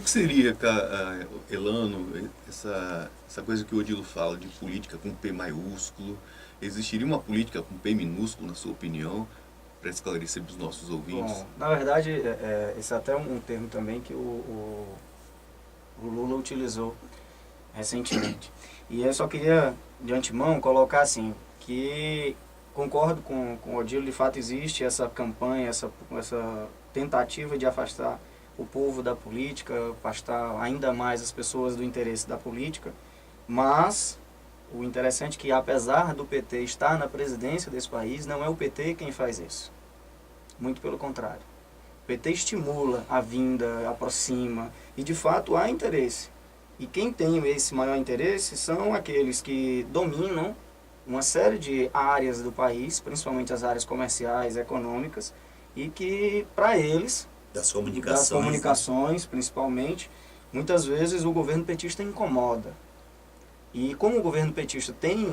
que seria, Elano, essa coisa que o Odilo fala de política com P maiúsculo? Existiria uma política com P minúsculo, na sua opinião, para esclarecer para os nossos ouvintes? Bom, na verdade, esse é até um termo também que o Lula utilizou recentemente. E eu só queria, de antemão, colocar assim, que concordo com o Odilo, de fato existe essa campanha, essa tentativa de afastar o povo da política, afastar ainda mais as pessoas do interesse da política, mas o interessante é que, apesar do PT estar na presidência desse país, não é o PT quem faz isso. Muito pelo contrário. O PT estimula a vinda, aproxima, e de fato há interesse. E quem tem esse maior interesse são aqueles que dominam uma série de áreas do país, principalmente as áreas comerciais, econômicas, e que, para eles, Das das comunicações, comunicações principalmente, muitas vezes o governo petista incomoda. E como o governo petista tem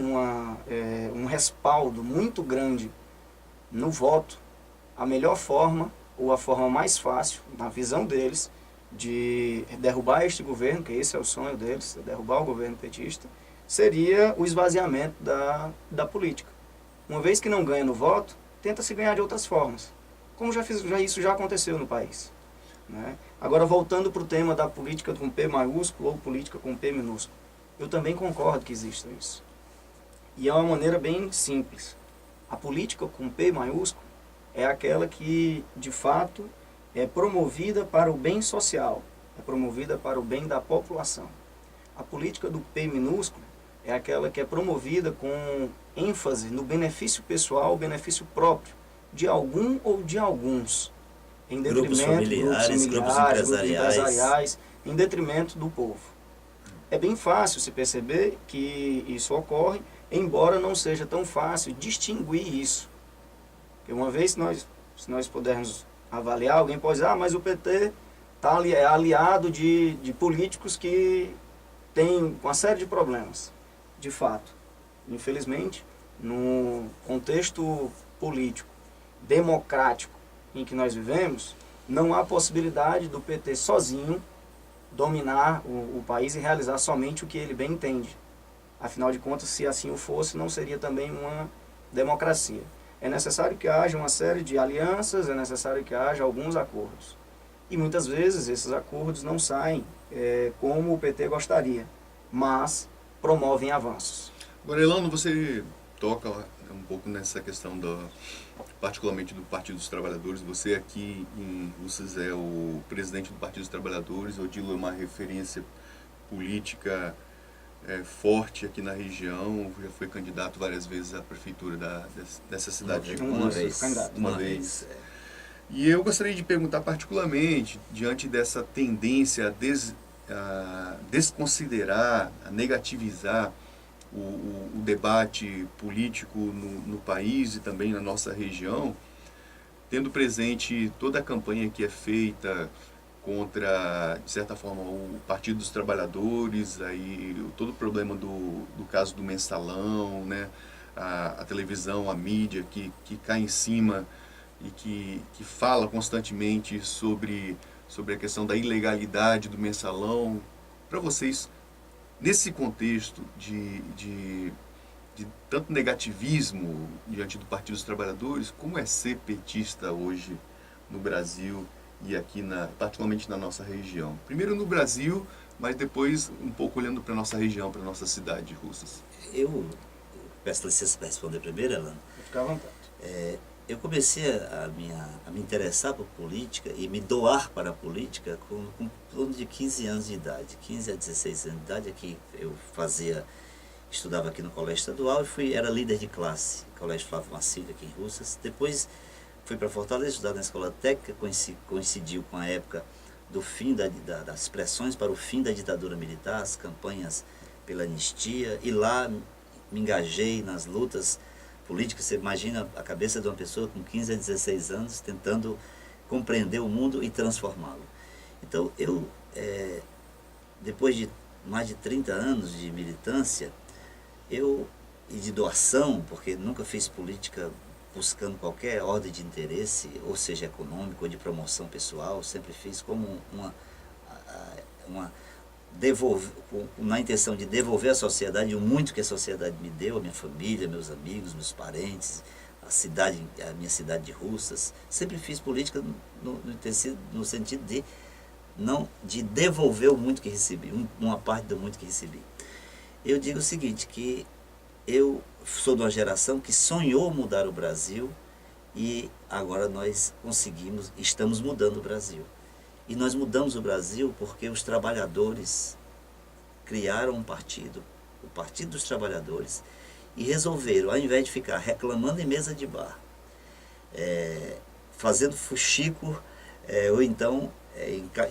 um respaldo muito grande no voto, a melhor forma, ou a forma mais fácil, na visão deles, de derrubar este governo, que esse é o sonho deles, derrubar o governo petista, seria o esvaziamento da política. Uma vez que não ganha no voto, tenta se ganhar de outras formas, como isso já aconteceu no país. Né? Agora, voltando para o tema da política com P maiúsculo ou política com P minúsculo, eu também concordo que exista isso. E é uma maneira bem simples. A política com P maiúsculo é aquela que, de fato, é promovida para o bem social, é promovida para o bem da população. A política do P minúsculo é aquela que é promovida com ênfase no benefício pessoal, benefício próprio, de algum ou de alguns, em grupos detrimento familiares, grupos empresariais, em detrimento do povo. É bem fácil se perceber que isso ocorre, embora não seja tão fácil distinguir isso. Porque uma vez, se nós pudermos avaliar, alguém pode dizer, mas o PT é aliado de políticos que têm uma série de problemas. De fato, infelizmente, no contexto político, democrático em que nós vivemos, não há possibilidade do PT sozinho dominar o país e realizar somente o que ele bem entende. Afinal de contas, se assim o fosse, não seria também uma democracia. É necessário que haja uma série de alianças, é necessário que haja alguns acordos. E muitas vezes esses acordos não saem como o PT gostaria, mas promovem avanços. Agora, Elano, você toca um pouco nessa questão, particularmente do Partido dos Trabalhadores. Você aqui em Russas é o presidente do Partido dos Trabalhadores. Odilo é uma referência política forte aqui na região, já foi candidato várias vezes à prefeitura dessa cidade de Russas. Uma vez. E eu gostaria de perguntar particularmente, diante dessa tendência a desconsiderar, a negativizar o debate político no país e também na nossa região, tendo presente toda a campanha que é feita contra, de certa forma, o Partido dos Trabalhadores, aí todo o problema do caso do mensalão, né? A televisão, a mídia que cai em cima e que fala constantemente sobre a questão da ilegalidade do mensalão. Para vocês, nesse contexto de tanto negativismo diante do Partido dos Trabalhadores, como é ser petista hoje no Brasil e aqui, particularmente na nossa região? Primeiro no Brasil, mas depois um pouco olhando para a nossa região, para a nossa cidade de Russas. Eu peço licença para responder primeiro, Elano. Fica à vontade. Eu comecei a me interessar por política e me doar para a política com torno de 15 anos de idade. 15 a 16 anos de idade, aqui eu estudava aqui no Colégio Estadual e era líder de classe, Colégio Flávio Marcílio, aqui em Russas. Depois fui para Fortaleza estudar na Escola Técnica, coincidiu com a época do fim das pressões para o fim da ditadura militar, as campanhas pela anistia, e lá me engajei nas lutas políticas. Você imagina a cabeça de uma pessoa com 15 a 16 anos tentando compreender o mundo e transformá-lo. Então, depois de mais de 30 anos de militância e de doação, porque nunca fiz política buscando qualquer ordem de interesse, ou seja, econômico ou de promoção pessoal, sempre fiz como na intenção de devolver à sociedade o muito que a sociedade me deu, a minha família, meus amigos, meus parentes, a minha cidade de Russas. Sempre fiz política no sentido de devolver o muito que recebi, uma parte do muito que recebi. Eu digo o seguinte, que eu sou de uma geração que sonhou mudar o Brasil e agora nós estamos mudando o Brasil. E nós mudamos o Brasil porque os trabalhadores criaram um partido, o Partido dos Trabalhadores, e resolveram, ao invés de ficar reclamando em mesa de bar, fazendo fuxico, ou então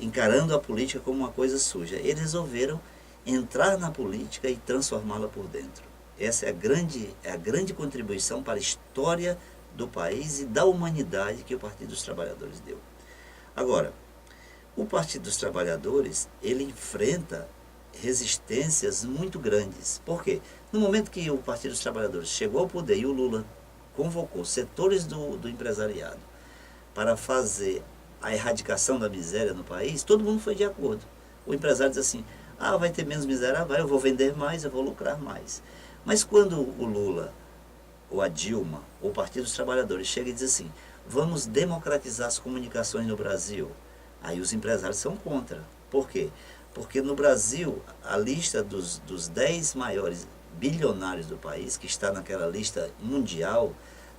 encarando a política como uma coisa suja, eles resolveram entrar na política e transformá-la por dentro. Essa é a grande contribuição para a história do país e da humanidade que o Partido dos Trabalhadores deu. Agora, o Partido dos Trabalhadores, ele enfrenta resistências muito grandes. Por quê? No momento que o Partido dos Trabalhadores chegou ao poder e o Lula convocou setores do empresariado para fazer a erradicação da miséria no país, todo mundo foi de acordo. O empresário diz assim, vai ter menos miséria, eu vou vender mais, eu vou lucrar mais. Mas quando o Lula, ou a Dilma, ou o Partido dos Trabalhadores chega e diz assim, vamos democratizar as comunicações no Brasil, aí os empresários são contra. Por quê? Porque no Brasil, a lista dos 10 maiores bilionários do país, que está naquela lista mundial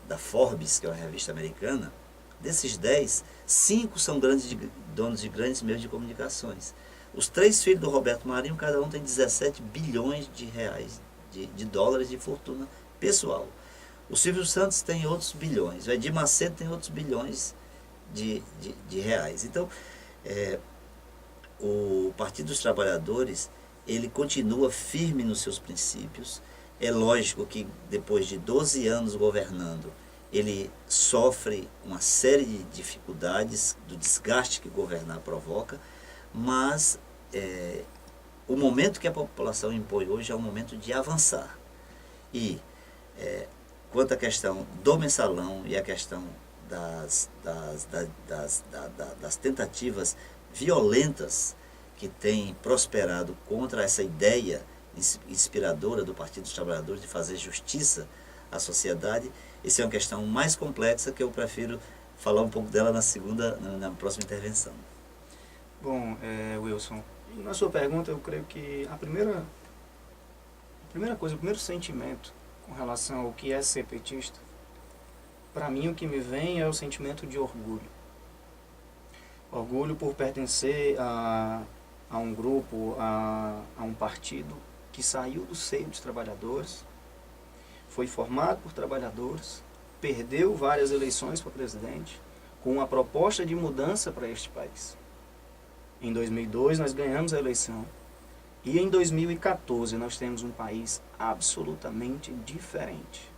da Forbes, que é uma revista americana, desses 10, 5 são donos de grandes meios de comunicações. Os 3 filhos do Roberto Marinho, cada um tem 17 bilhões de reais, de dólares de fortuna pessoal. O Silvio Santos tem outros bilhões, o Edir Macedo tem outros bilhões de reais. Então, o Partido dos Trabalhadores, ele continua firme nos seus princípios. É lógico que depois de 12 anos governando, ele sofre uma série de dificuldades do desgaste que governar provoca, mas o momento que a população impõe hoje é o momento de avançar. E quanto à questão do mensalão e a questão das tentativas violentas que têm prosperado contra essa ideia inspiradora do Partido dos Trabalhadores de fazer justiça à sociedade, essa é uma questão mais complexa que eu prefiro falar um pouco dela na próxima intervenção. Bom, Wilson, na sua pergunta eu creio que a primeira coisa, o primeiro sentimento com relação ao que é ser petista, para mim o que me vem é o sentimento de orgulho. Orgulho por pertencer a um grupo, a um partido que saiu do seio dos trabalhadores, foi formado por trabalhadores, perdeu várias eleições para presidente, com uma proposta de mudança para este país. Em 2002 nós ganhamos a eleição e em 2014 nós temos um país absolutamente diferente.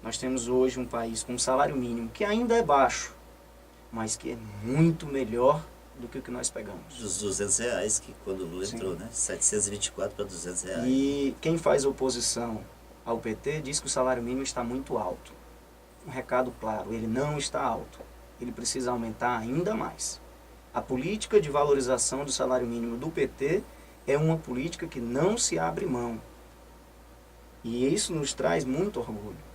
Nós temos hoje um país com um salário mínimo que ainda é baixo, mas que é muito melhor do que o que nós pegamos. Dos 200 reais, que quando o Lula entrou, né? 724 para 200 reais. E quem faz oposição ao PT diz que o salário mínimo está muito alto. Um recado claro, ele não está alto. Ele precisa aumentar ainda mais. A política de valorização do salário mínimo do PT é uma política que não se abre mão. E isso nos traz muito orgulho.